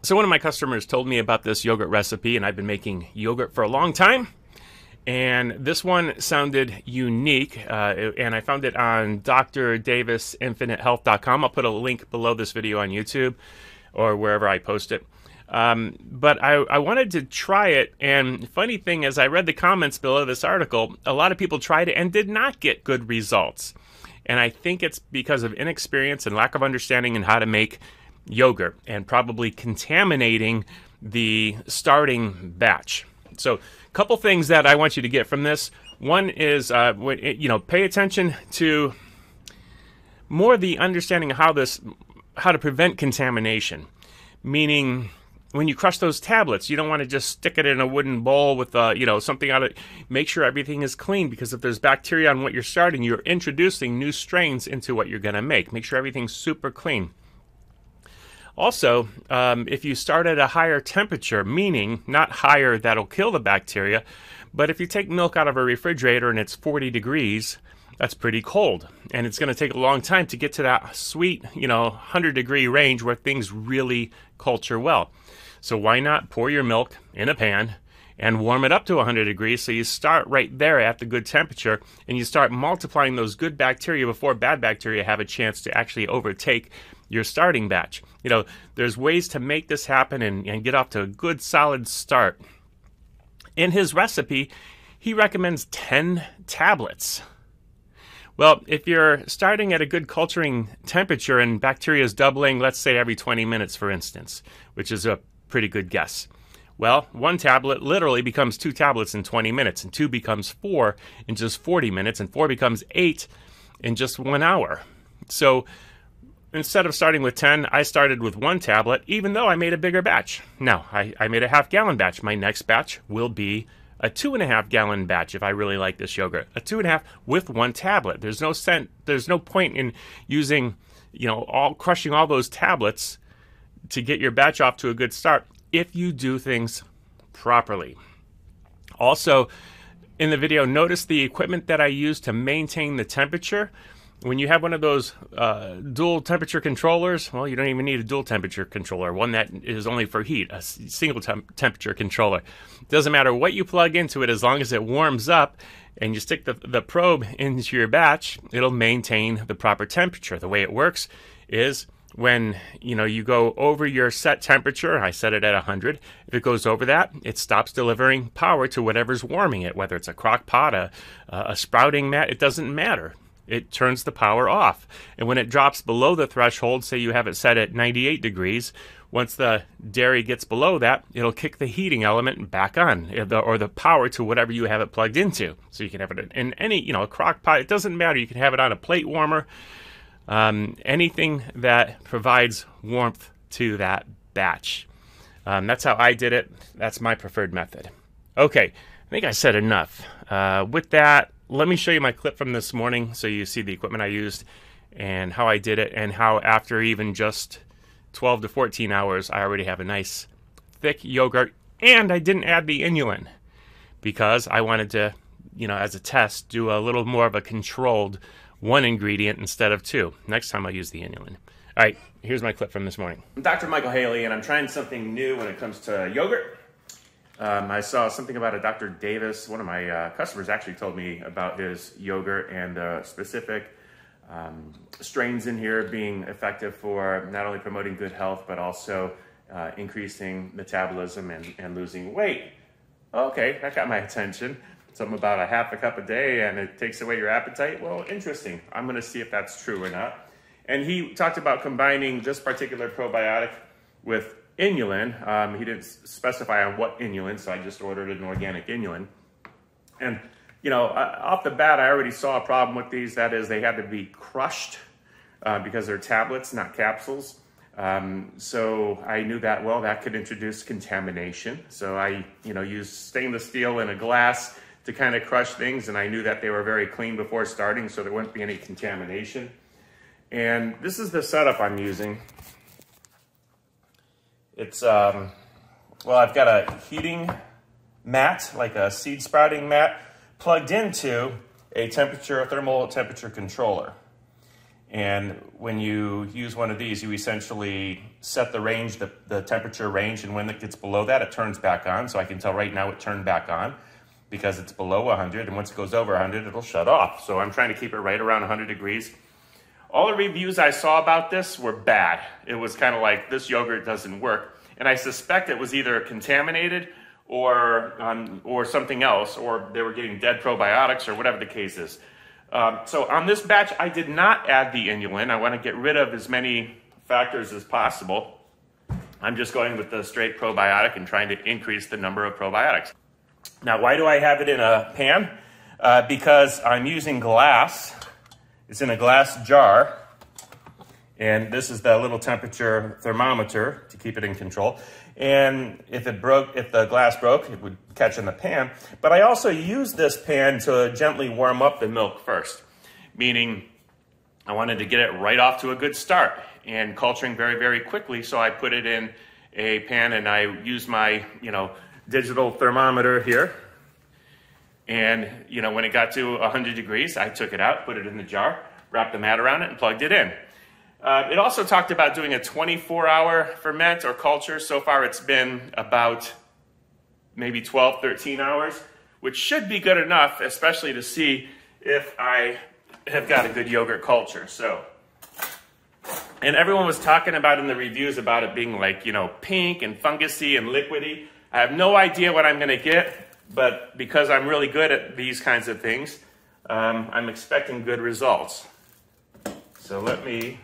So one of my customers told me about this yogurt recipe, and I've been making yogurt for a long time. And this one sounded unique, and I found it on drdavisinfinitehealth.com. I'll put a link below this video on YouTube or wherever I post it. But I wanted to try it, and funny thing is I read the comments below this article. A lot of people tried it and did not get good results. And I think it's because of inexperience and lack of understanding in how to make yogurt, and probably contaminating the starting batch. So a couple things that I want you to get from this. One is, pay attention to more the understanding of how to prevent contamination. Meaning, when you crush those tablets, you don't want to just stick it in a wooden bowl with, something out of it. Make sure everything is clean, because if there's bacteria on what you're starting, you're introducing new strains into what you're going to make. Make sure everything's super clean. Also, if you start at a higher temperature, meaning not higher that'll kill the bacteria, but if you take milk out of a refrigerator and it's 40 degrees, that's pretty cold. And it's going to take a long time to get to that sweet, 100-degree range where things really culture well. So why not pour your milk in a pan and warm it up to 100 degrees, so you start right there at the good temperature, and you start multiplying those good bacteria before bad bacteria have a chance to actually overtake your starting batch. There's ways to make this happen and get off to a good solid start. In his recipe, he recommends 10 tablets. Well, if you're starting at a good culturing temperature and bacteria is doubling, let's say every 20 minutes, for instance, which is a pretty good guess. Well, 1 tablet literally becomes 2 tablets in 20 minutes, and 2 becomes 4 in just 40 minutes, and 4 becomes 8 in just 1 hour. So instead of starting with 10, I started with 1 tablet, even though I made a bigger batch. Now, I made a half-gallon batch. My next batch will be a 2.5-gallon batch if I really like this yogurt. A 2.5 with 1 tablet. There's no point in using, crushing all those tablets to get your batch off to a good start if you do things properly. Also, in the video, notice the equipment that I use to maintain the temperature. When you have one of those dual temperature controllers, well, you don't even need a dual temperature controller, one that is only for heat, a single temperature controller. It doesn't matter what you plug into it, as long as it warms up and you stick the probe into your batch, it'll maintain the proper temperature. The way it works is when you go over your set temperature, I set it at 100, if it goes over that, it stops delivering power to whatever's warming it, whether it's a crock pot, a sprouting mat, it doesn't matter. It turns the power off. And when it drops below the threshold, say you have it set at 98 degrees, once the dairy gets below that, it'll kick the heating element back on, or the power to whatever you have it plugged into. So you can have it in any, a crock pot, it doesn't matter. You can have it on a plate warmer, anything that provides warmth to that batch. That's how I did it. That's my preferred method. Okay, I think I said enough. With that, let me show you my clip from this morning so you see the equipment I used and how I did it, and how after even just 12 to 14 hours, I already have a nice thick yogurt, and I didn't add the inulin because I wanted to, as a test, do a little more of a controlled 1 ingredient instead of 2. Next time I'll use the inulin. All right, here's my clip from this morning. I'm Dr. Michael Haley, and I'm trying something new when it comes to yogurt. I saw something about a Dr. Davis. One of my customers actually told me about his yogurt and specific strains in here being effective for not only promoting good health, but also increasing metabolism and losing weight. Okay, that got my attention. Something about a half a cup a day and it takes away your appetite. Well, interesting. I'm going to see if that's true or not. And he talked about combining this particular probiotic with inulin. He didn't specify on what inulin, so I just ordered an organic inulin. And, off the bat, I already saw a problem with these. That is, they had to be crushed because they're tablets, not capsules. So I knew that, well, that could introduce contamination. So I, used stainless steel in a glass to kind of crush things, and I knew that they were very clean before starting, so there wouldn't be any contamination. And this is the setup I'm using. It's, well, I've got a heating mat, like a seed sprouting mat, plugged into a thermal temperature controller. And when you use one of these, you essentially set the range, the temperature range, and when it gets below that, it turns back on. So I can tell right now it turned back on because it's below 100, and once it goes over 100, it'll shut off. So I'm trying to keep it right around 100 degrees. All the reviews I saw about this were bad. It was kind of like, this yogurt doesn't work. And I suspect it was either contaminated or something else, or they were getting dead probiotics or whatever the case is. So on this batch, I did not add the inulin. I want to get rid of as many factors as possible. I'm just going with the straight probiotic and trying to increase the number of probiotics. Now, why do I have it in a pan? Because I'm using glass. It's in a glass jar. And this is the little temperature thermometer to keep it in control. And if the glass broke, it would catch in the pan. But I also use this pan to gently warm up the milk first, meaning I wanted to get it right off to a good start and culturing very, very quickly. So I put it in a pan and I use my, digital thermometer here. And, when it got to 100 degrees, I took it out, put it in the jar, wrapped the mat around it, and plugged it in. It also talked about doing a 24-hour ferment or culture. So far, it's been about maybe 12, 13 hours, which should be good enough, especially to see if I have got a good yogurt culture. And everyone was talking about in the reviews about it being like, pink and fungusy and liquidy. I have no idea what I'm going to get, but because I'm really good at these kinds of things, I'm expecting good results. So I'm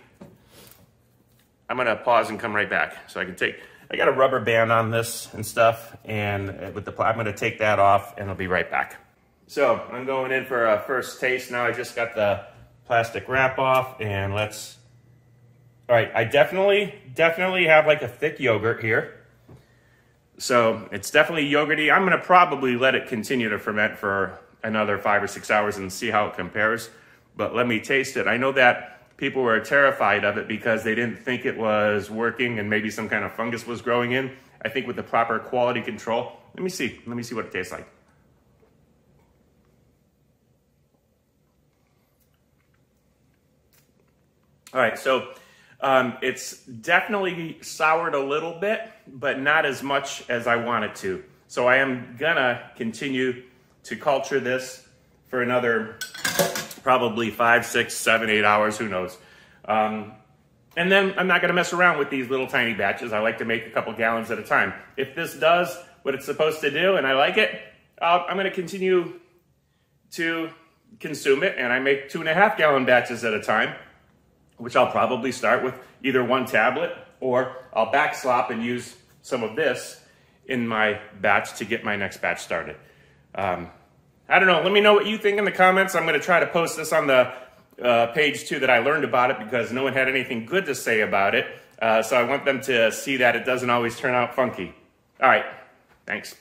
going to pause and come right back so I can I got a rubber band on this and stuff, and I'm going to take that off and I'll be right back. So I'm going in for a first taste now. I just got the plastic wrap off, and all right, I definitely have like a thick yogurt here. So it's definitely yogurty. I'm going to probably let it continue to ferment for another 5 or 6 hours and see how it compares. But let me taste it. I know that people were terrified of it because they didn't think it was working and maybe some kind of fungus was growing in. I think with the proper quality control. Let me see what it tastes like. All right, so it's definitely soured a little bit, but not as much as I want it to. So I am gonna continue to culture this for another probably 5, 6, 7, 8 hours, who knows. And then I'm not gonna mess around with these little tiny batches. I like to make a couple gallons at a time. If this does what it's supposed to do and I like it, I'm gonna continue to consume it, and I make 2.5 gallon batches at a time, which I'll probably start with either 1 tablet, or I'll back slop and use some of this in my batch to get my next batch started. I don't know. Let me know what you think in the comments. I'm going to try to post this on the page too that I learned about it, because no one had anything good to say about it. So I want them to see that it doesn't always turn out funky. All right. Thanks.